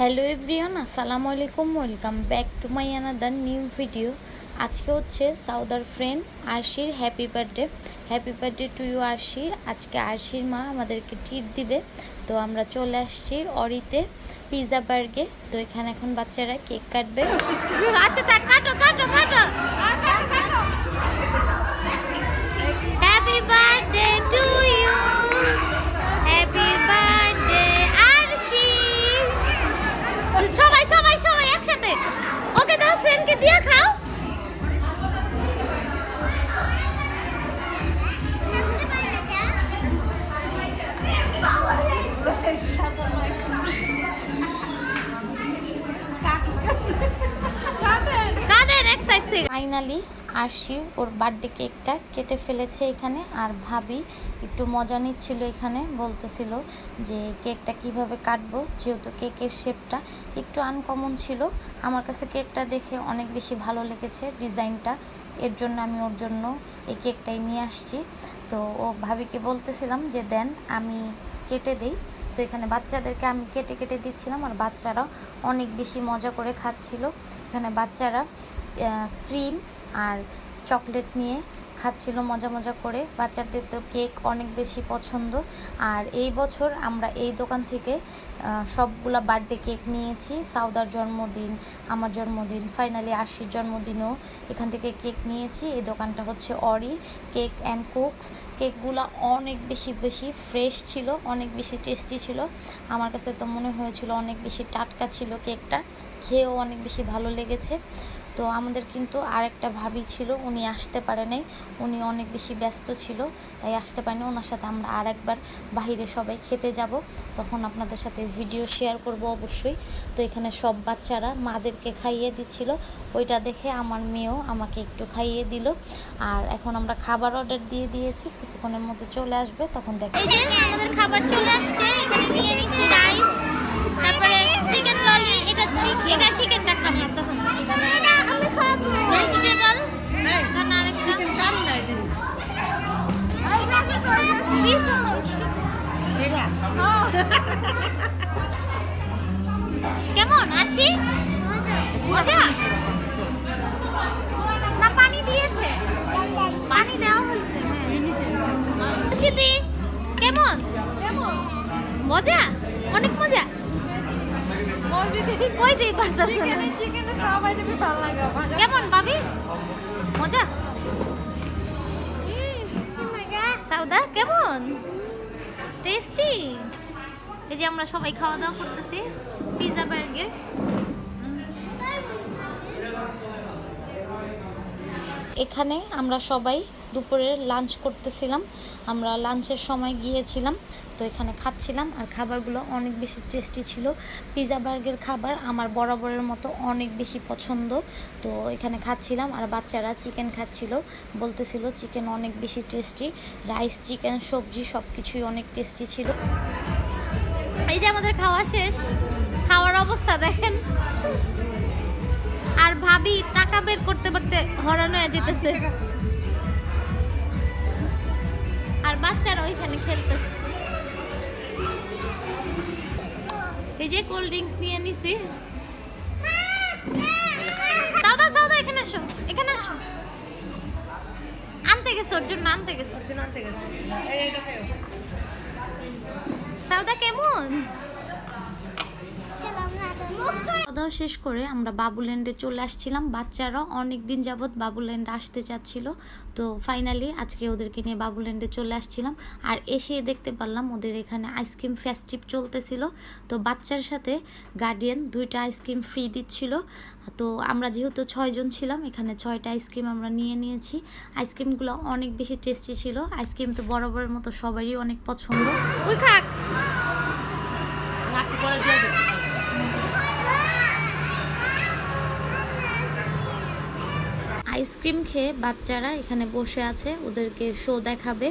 Hello everyone, আসসালামু আলাইকুম। Welcome back to my another new video. আজকে হচ্ছে সাউদার ফ্রেন্ড আরশির happy birthday to you Arshi. আজকে আরশির মা আমাদেরকে ট্রিট দিবে, তো আমরা চলে আসছি অরিতে পিৎজা বার্গে। তো এখানে এখন বাচ্চারা কেক কাটবে। আচ্ছা তা কাটো কাটো কাটো। Happy birthday to you, happy birthday Arshi. সবাই সবাই সবাই একসাথে। ওকে দাও, ফ্রেন্ডকে দিয়ে খাও। ফাইনালি আরশি ওর বার্থডে কেকটা কেটে ফেলেছে এখানে। আর ভাবি একটু মজা নিচ্ছিল এখানে, বলতেছিল যে কেকটা কিভাবে কাটবো, যেহেতু কেকের শেপটা একটু আনকমন ছিল। আমার কাছে কেকটা দেখে অনেক বেশি ভালো লেগেছে ডিজাইনটা, এর জন্য আমি ওর জন্য এই কেকটাই নিয়ে আসছি। তো ও ভাবিকে বলতেছিলাম যে দেন আমি কেটে দিই। তো এখানে বাচ্চাদেরকে আমি কেটে কেটে দিচ্ছিলাম, আর বাচ্চারাও অনেক বেশি মজা করে খাচ্ছিল। এখানে বাচ্চারা ক্রিম আর চকলেট নিয়ে খাচ্ছিল মজা মজা করে। বাচ্চাদের তো কেক অনেক বেশি পছন্দ। আর এই বছর আমরা এই দোকান থেকে সবগুলা বার্থডে কেক নিয়েছি। সাউদার জন্মদিন, আমার জন্মদিন, ফাইনালি আরশির জন্মদিনও এখান থেকে কেক নিয়েছি। এই দোকানটা হচ্ছে অরি কেক অ্যান্ড কুকস। কেকগুলো অনেক বেশি ফ্রেশ ছিল, অনেক বেশি টেস্টি ছিল। আমার কাছে তো মনে হয়েছিল অনেক বেশি টাটকা ছিল কেকটা, খেয়েও অনেক বেশি ভালো লেগেছে। তো আমাদের কিন্তু আরেকটা ভাবি ছিল, উনি আসতে পারে নাই, উনি অনেক বেশি ব্যস্ত ছিল, তাই আসতে পারেনি। ওনার সাথে আমরা আরেকবার বাইরে সবাই খেতে যাব, তখন আপনাদের সাথে ভিডিও শেয়ার করব অবশ্যই। তো এখানে সব বাচ্চারা মাদেরকে খাইয়ে দিচ্ছিল, ওইটা দেখে আমার মেয়েও আমাকে একটু খাইয়ে দিল। আর এখন আমরা খাবার অর্ডার দিয়ে দিয়েছি, কিছুক্ষণের মধ্যে চলে আসবে, তখন দেখো। এই যে আমাদের খাবার চলে আসছে। এখানে নিয়ে নিচ্ছি রাইস, তারপরে চিকেন ললি। এটা চিকেনটা খাবো তখন আমি খাবো ভেজিটেবল না আরেকটা চিকেন কাম না এটা কেমন আরশি? মজা না? পানি দিয়েছে, পানি দেওয়া হয়েছে। হ্যাঁ কেমন কেমন মজা? অনেক মজা। কেমন ভাবি? মজা? সাউদা কেমন? টেস্টি। এই যে আমরা সবাই খাওয়া দাওয়া করতেছি পিৎজা বার্গে। এখানে আমরা সবাই দুপুরের লাঞ্চ করতেছিলাম, আমরা লাঞ্চের সময় গিয়েছিলাম। তো এখানে খাচ্ছিলাম, আর খাবারগুলো অনেক বেশি টেস্টি ছিল। পিৎজা বার্গের খাবার আমার বরাবরের মতো অনেক বেশি পছন্দ। তো এখানে খাচ্ছিলাম, আর বাচ্চারা চিকেন খাচ্ছিল, বলতেছিল চিকেন অনেক বেশি টেস্টি। রাইস, চিকেন, সবজি সব কিছুই অনেক টেস্টি ছিল। এই যে আমাদের খাওয়া শেষ, খাওয়ার অবস্থা দেখেন। আর ভাবি টাকা বের করতে করতে হরানো হয়ে যেতেছে, আর বাচ্চারা ওইখানে খেলতেছে। এই যে কোল্ড ড্রিঙ্কস নিয়ে নিছি। সাউদা এখানে আসো, এখানে আসো। আনতে গেছে ওর জন্য, আনতে গেছে। সাউদা কেমন? খাওয়া দাওয়া শেষ করে আমরা বাবুল্যান্ডে চলে আসছিলাম। বাচ্চারা অনেক দিন যাবৎ বাবুল্যান্ডে আসতে চাচ্ছিল, তো ফাইনালি আজকে ওদেরকে নিয়ে বাবুল্যান্ডে চলে আসছিলাম। আর এসে দেখতে পারলাম ওদের এখানে আইসক্রিম ফেস্টিভ চলতেছিল। তো বাচ্চার সাথে গার্ডিয়ান 2টা আইসক্রিম ফ্রি দিচ্ছিল। তো আমরা যেহেতু 6 জন ছিলাম, এখানে 6টা আইসক্রিম আমরা নিয়ে নিয়েছি। আইসক্রিমগুলো অনেক বেশি টেস্টি ছিল। আইসক্রিম তো বরাবরের মতো সবারই অনেক পছন্দ। ওই খাক আইসক্রিম খেয়ে বাচ্চারা এখানে বসে আছে, ওদেরকে শো দেখাবে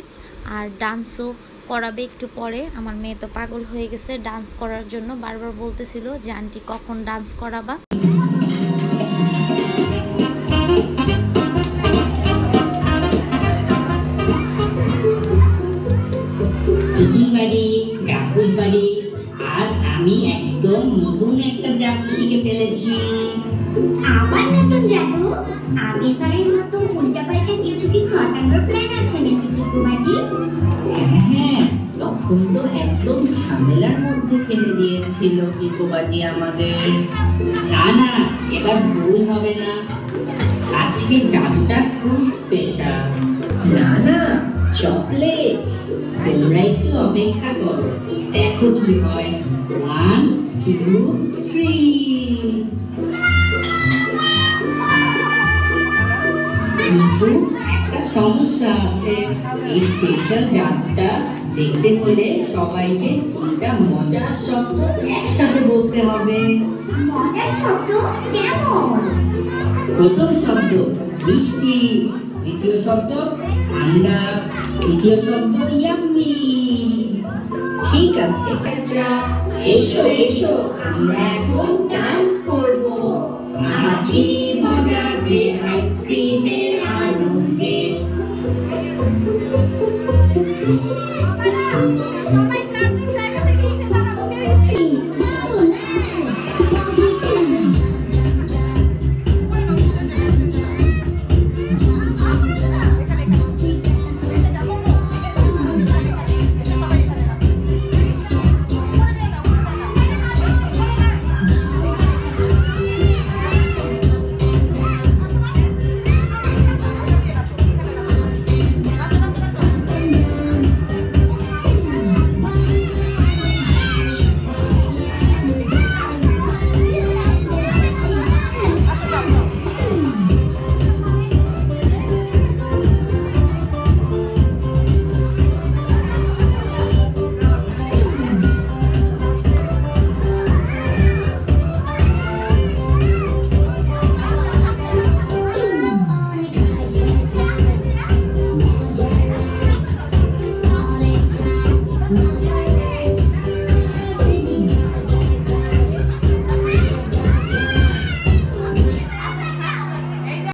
আর ডান্সও করাবে একটু পরে। আমার মেয়ে তো পাগল হয়ে গেছে ডান্স করার জন্য, বারবার বলতেছিল যে আন্টি কখন ডান্স করাবা। বাড়ি, কাকুস বাড়ি, আজ আমি একদম নতুন একটা জাদু শিখে ফেলেছি। আবার নতুন জাদু? আগেরবারের মতো উল্টাপাল্টা কিছু কি ঘটানোর প্ল্যান আছে নাকি টিকুমাটি? হ্যাঁ, তখন তো একদম ঝামেলার মধ্যে ফেলে দিয়েছিল টিকুবাজি আমাদের। না না, এবার ভুল হবে না। আজকে জাদুটা খুব স্পেশাল। না না, চকলেট। তোমরা একটু অপেক্ষা করো, দেখো কি হয়। 1 2 3। কিন্তু একটা সমস্যা আছে। এই স্পেশাল জাদুটা দেখতে হলে সবাইকে 3টা মজার শব্দ একসাথে বলতে হবে। মজার শব্দ কেমন? প্রথম শব্দ মিষ্টি, দ্বিতীয় শব্দ ঠান্ডা, তৃতীয় শব্দ ইয়াম্মি। ঠিক আছে, এসো এসো, আমরা এখন ডান্স করব। আহা কি মজা যে আইসক্রিমের আনন্দে। সবাই চারজন জায়গা থেকে উঠে দাঁড়াবো, কেউ স্পিড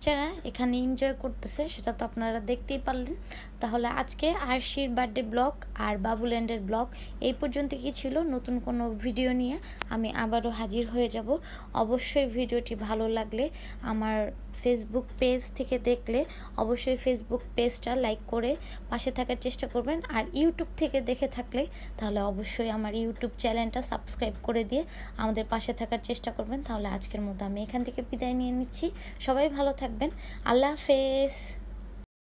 যারা এখানে এনজয় করতেছে সেটা তো আপনারা দেখতেই পারলেন। তাহলে আজকে আরশির বার্থডে ব্লগ আর বাবুল্যান্ডের ব্লগ এই পর্যন্ত কি ছিল। নতুন কোনো ভিডিও নিয়ে আমি আবারও হাজির হয়ে যাব। অবশ্যই ভিডিওটি ভালো লাগলে আমার ফেসবুক পেজ থেকে দেখলে অবশ্যই ফেসবুক পেজটা লাইক করে পাশে থাকার চেষ্টা করবেন। আর ইউটিউব থেকে দেখে থাকলে তাহলে অবশ্যই আমার ইউটিউব চ্যানেলটা সাবস্ক্রাইব করে দিয়ে আমাদের পাশে থাকার চেষ্টা করবেন। তাহলে আজকের মতো আমি এখান থেকে বিদায় নিয়ে নিচ্ছি। সবাই ভালো থাকবেন। আল্লাহ হাফেজ।